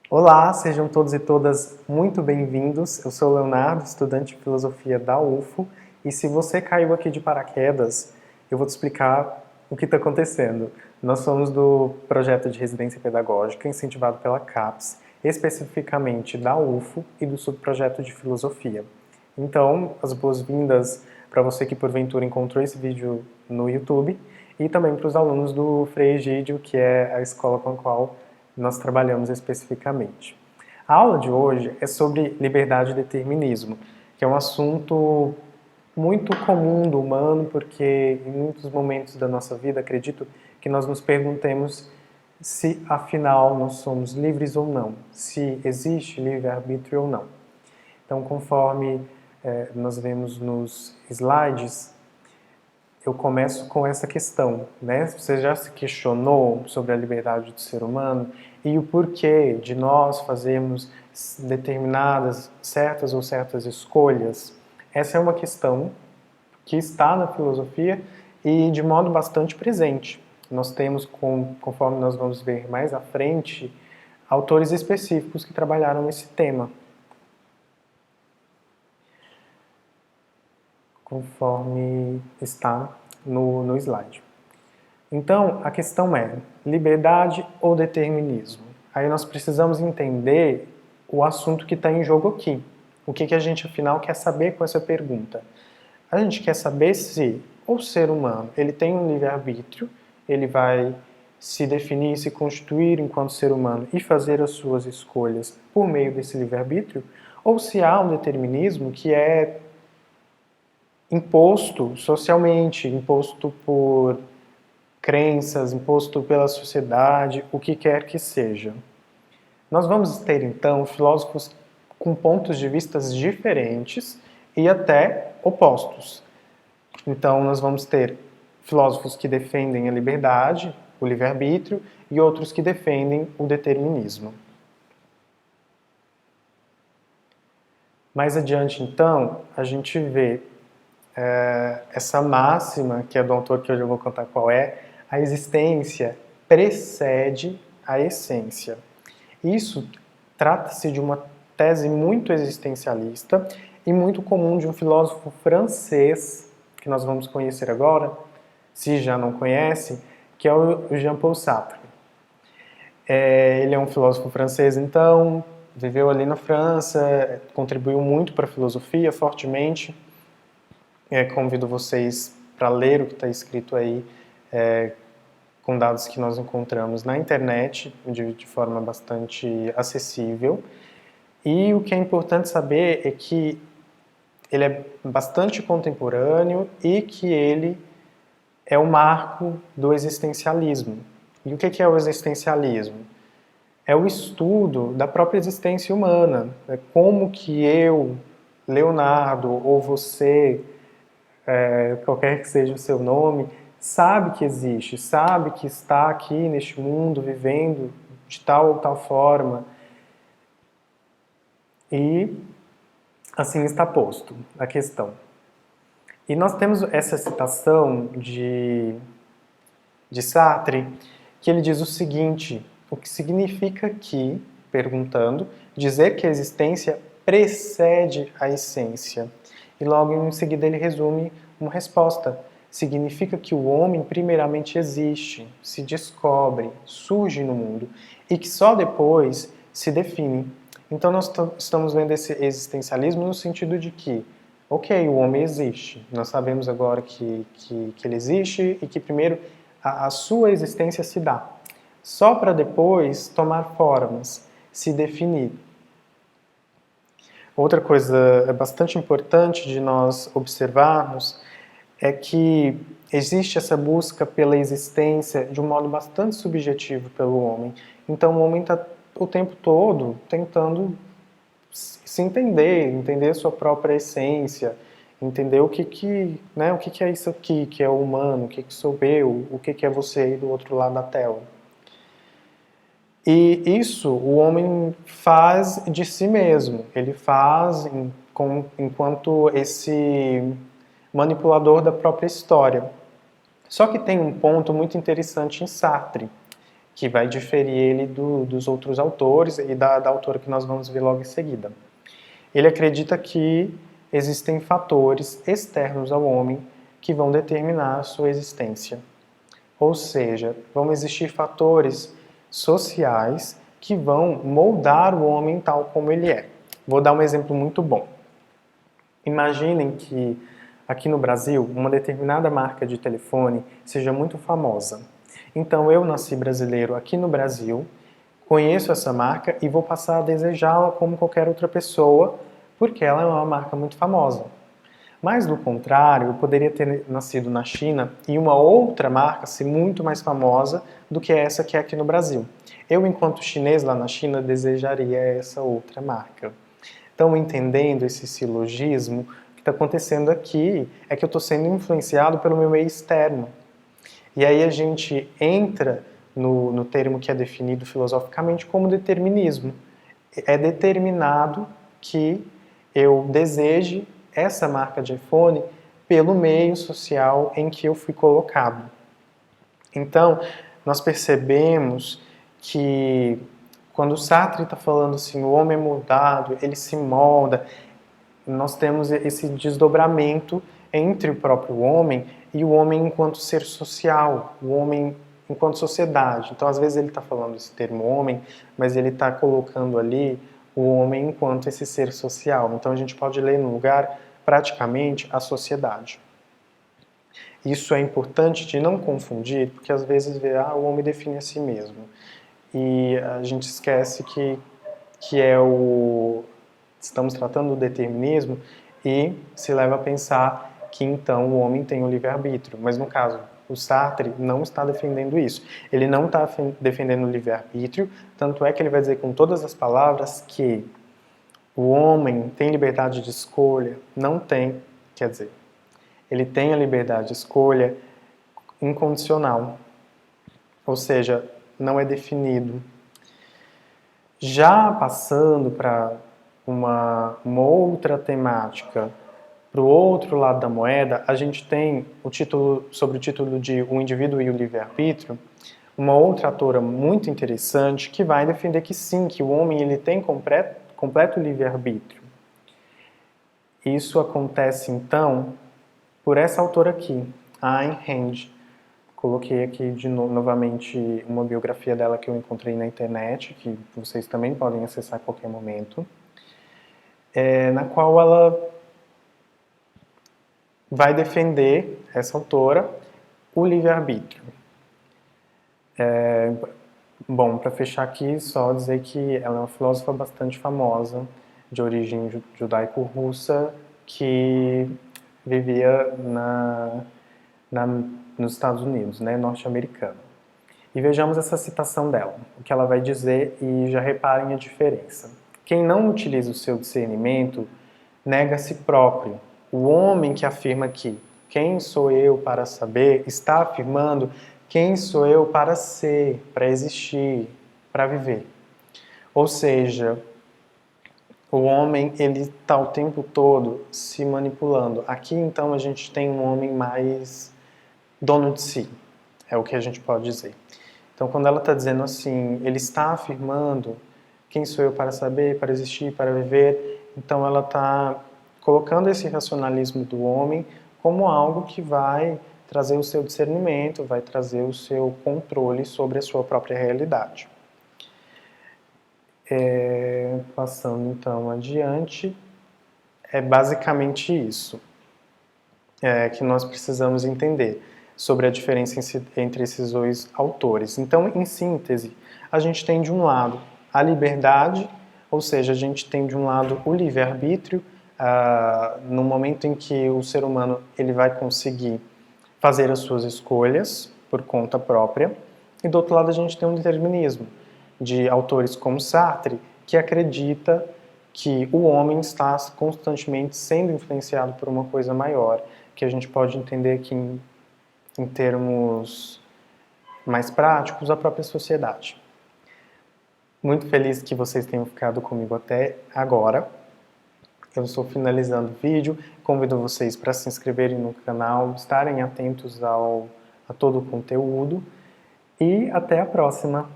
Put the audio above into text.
Olá, sejam todos e todas muito bem-vindos. Eu sou o Leonardo, estudante de filosofia da UFO, e se você caiu aqui de paraquedas, eu vou te explicar o que está acontecendo. Nós somos do projeto de residência pedagógica incentivado pela CAPES, especificamente da UFO e do subprojeto de filosofia. Então, as boas-vindas para você que porventura encontrou esse vídeo no YouTube e também para os alunos do Frei Egídio, que é a escola com a qual nós trabalhamos especificamente. A aula de hoje é sobre liberdade e determinismo, que é um assunto muito comum do humano, porque em muitos momentos da nossa vida, acredito que nós nos perguntemos se afinal nós somos livres ou não, se existe livre-arbítrio ou não. Então, conforme nós vemos nos slides, eu começo com essa questão, né? Você já se questionou sobre a liberdade do ser humano e o porquê de nós fazermos determinadas, certas escolhas? Essa é uma questão que está na filosofia e de modo bastante presente. Nós temos, conforme nós vamos ver mais à frente, autores específicos que trabalharam esse tema. Conforme está no slide. Então, a questão é liberdade ou determinismo? Aí nós precisamos entender o assunto que está em jogo aqui. O que a gente, afinal, quer saber com essa pergunta? A gente quer saber se o ser humano ele tem um livre-arbítrio, ele vai se definir, se constituir enquanto ser humano e fazer as suas escolhas por meio desse livre-arbítrio, ou se há um determinismo que é imposto socialmente, imposto por crenças, imposto pela sociedade, o que quer que seja. Nós vamos ter, então, filósofos com pontos de vista diferentes e até opostos. Então, nós vamos ter filósofos que defendem a liberdade, o livre-arbítrio, e outros que defendem o determinismo. Mais adiante, então, a gente vê essa máxima, que é do autor que hoje eu vou contar qual é, a existência precede a essência. Isso trata-se de uma tese muito existencialista e muito comum de um filósofo francês, que nós vamos conhecer agora, se já não conhece, que é o Jean-Paul Sartre. Ele é um filósofo francês, então, viveu ali na França, contribuiu muito para a filosofia, fortemente. Convido vocês para ler o que está escrito aí, com dados que nós encontramos na internet, de forma bastante acessível. E o que é importante saber é que ele é bastante contemporâneo e que ele é o marco do existencialismo. E o que é o existencialismo? É o estudo da própria existência humana. É como que eu, Leonardo, ou você, qualquer que seja o seu nome, sabe que existe, sabe que está aqui neste mundo vivendo de tal ou tal forma. E assim está posto a questão. E nós temos essa citação de Sartre, que ele diz o seguinte: o que significa que, perguntando, dizer que a existência precede a essência. E logo em seguida ele resume uma resposta. Significa que o homem primeiramente existe, se descobre, surge no mundo e que só depois se define. Então nós estamos vendo esse existencialismo no sentido de que, ok, o homem existe, nós sabemos agora que ele existe e que primeiro a sua existência se dá, só para depois tomar formas, se definir. Outra coisa bastante importante de nós observarmos é que existe essa busca pela existência de um modo bastante subjetivo pelo homem. Então o homem está o tempo todo tentando se entender, entender a sua própria essência, entender o que é isso aqui, que é o humano, o que sou eu, o que é você aí do outro lado da tela. E isso o homem faz de si mesmo, ele faz enquanto esse manipulador da própria história. Só que tem um ponto muito interessante em Sartre, que vai diferir ele dos outros autores e da autora que nós vamos ver logo em seguida. Ele acredita que existem fatores externos ao homem que vão determinar a sua existência. Ou seja, vão existir fatores sociais que vão moldar o homem tal como ele é. Vou dar um exemplo muito bom. Imaginem que aqui no Brasil, uma determinada marca de telefone seja muito famosa. Então eu nasci brasileiro aqui no Brasil, conheço essa marca e vou passar a desejá-la como qualquer outra pessoa, porque ela é uma marca muito famosa. Mas, do contrário, eu poderia ter nascido na China e uma outra marca ser muito mais famosa do que essa que é aqui no Brasil. Eu, enquanto chinês lá na China, desejaria essa outra marca. Então, entendendo esse silogismo, o que está acontecendo aqui é que eu estou sendo influenciado pelo meu meio externo. E aí a gente entra no termo que é definido filosoficamente como determinismo. É determinado que eu deseje essa marca de iPhone pelo meio social em que eu fui colocado. Então, nós percebemos que quando o Sartre está falando assim, o homem é moldado, ele se molda, nós temos esse desdobramento entre o próprio homem e o homem enquanto ser social, o homem enquanto sociedade. Então, às vezes ele está falando esse termo homem, mas ele está colocando ali o homem enquanto esse ser social. Então, a gente pode ler no lugar praticamente a sociedade. Isso é importante de não confundir, porque às vezes o homem define a si mesmo. E a gente esquece que estamos tratando do determinismo e se leva a pensar que então o homem tem o livre-arbítrio. Mas no caso, o Sartre não está defendendo isso. Ele não está defendendo o livre-arbítrio, tanto é que ele vai dizer com todas as palavras que o homem tem liberdade de escolha? Não tem, quer dizer, ele tem a liberdade de escolha incondicional, ou seja, não é definido. Já passando para uma outra temática, para o outro lado da moeda, a gente tem sobre o título de O Indivíduo e o Livre-Arbítrio, uma outra autora muito interessante que vai defender que sim, que o homem ele tem completo livre-arbítrio. Isso acontece, então, por essa autora aqui, Ayn Rand. Coloquei aqui novamente uma biografia dela que eu encontrei na internet, que vocês também podem acessar a qualquer momento, na qual ela vai defender, essa autora, o livre-arbítrio. Bom, para fechar aqui, só dizer que ela é uma filósofa bastante famosa, de origem judaico-russa, que vivia nos Estados Unidos, né, norte-americano. E vejamos essa citação dela, o que ela vai dizer, e já reparem a diferença. Quem não utiliza o seu discernimento nega a si próprio. O homem que afirma que quem sou eu para saber está afirmando quem sou eu para ser, para existir, para viver. Ou seja, o homem ele está o tempo todo se manipulando. Aqui então a gente tem um homem mais dono de si, é o que a gente pode dizer. Então quando ela está dizendo assim, ele está afirmando quem sou eu para saber, para existir, para viver, então ela está colocando esse racionalismo do homem como algo que vai trazer o seu discernimento, vai trazer o seu controle sobre a sua própria realidade. Passando então adiante, é basicamente isso que nós precisamos entender sobre a diferença entre esses dois autores. Então, em síntese, a gente tem de um lado a liberdade, ou seja, a gente tem de um lado o livre-arbítrio, no momento em que o ser humano ele vai conseguir fazer as suas escolhas por conta própria, e do outro lado a gente tem um determinismo de autores como Sartre, que acredita que o homem está constantemente sendo influenciado por uma coisa maior, que a gente pode entender aqui em termos mais práticos, a própria sociedade. Muito feliz que vocês tenham ficado comigo até agora. Eu estou finalizando o vídeo, convido vocês para se inscreverem no canal, estarem atentos a todo o conteúdo e até a próxima!